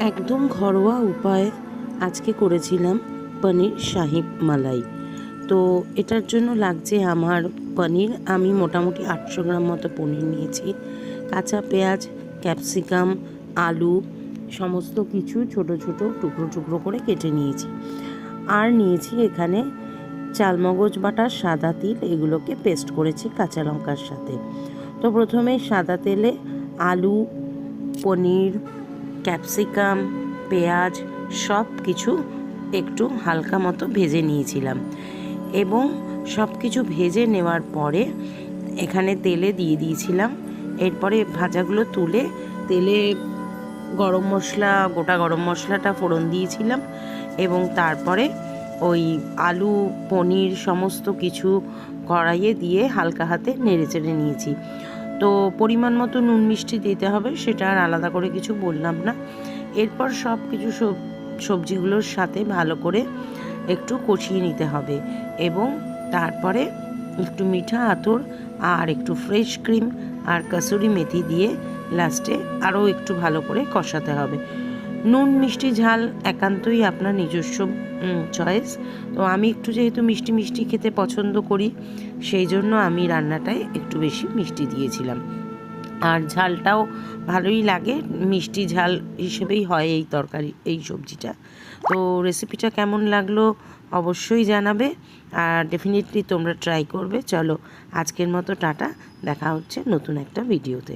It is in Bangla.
একদম ঘরোয়া উপায়ে আজকে করেছিলাম পনির শাহি মালাই। তো এটার জন্য লাগছে আমার পনির। আমি মোটামুটি 800 গ্রাম মতো পনির নিয়েছি। কাঁচা পেঁয়াজ, ক্যাপসিকাম, আলু সমস্ত কিছু ছোট ছোট টুকরো টুকরো করে কেটে নিয়েছি। আর নিয়েছি এখানে চালমগজ বাটা, সাদা তিল, এগুলোকে পেস্ট করেছি কাঁচা লঙ্কার সাথে। তো প্রথমে সাদা তেলে আলু, পনির, ক্যাপসিকাম, পেঁয়াজ সব কিছু একটু হালকা মতো ভেজে নিয়েছিলাম এবং সব কিছু ভেজে নেওয়ার পরে এখানে তেলে দিয়ে দিয়েছিলাম। এরপরে ভাজাগুলো তুলে তেলে গরম মশলা, গোটা গরম মশলাটা ফোড়ন দিয়েছিলাম এবং তারপরে ওই আলু, পনির সমস্ত কিছু কড়াইয়ে দিয়ে হালকা হাতে নেড়ে চেড়ে নিয়েছি। তো পরিমাণ মতো নুন মিষ্টি দিতে হবে, সেটা আর আলাদা করে কিছু বললাম না। এরপর সব কিছু সবজিগুলোর সাথে ভালো করে একটু কষিয়ে নিতে হবে এবং তারপরে একটু মিঠা আতর আর একটু ফ্রেশ ক্রিম আর কাসুরি মেথি দিয়ে লাস্টে আরও একটু ভালো করে কষাতে হবে। নুন মিষ্টি ঝাল একান্তই আপনার নিজস্ব চয়েস। তো আমি একটু যেহেতু মিষ্টি মিষ্টি খেতে পছন্দ করি, সেই জন্য আমি রান্নাটায় একটু বেশি মিষ্টি দিয়েছিলাম। আর ঝালটাও ভালোই লাগে, মিষ্টি ঝাল হিসেবেই হয় এই তরকারি, এই সবজিটা। তো রেসিপিটা কেমন লাগলো অবশ্যই জানাবে আর ডেফিনেটলি তোমরা ট্রাই করবে। চলো আজকের মতো টাটা, দেখা হচ্ছে নতুন একটা ভিডিওতে।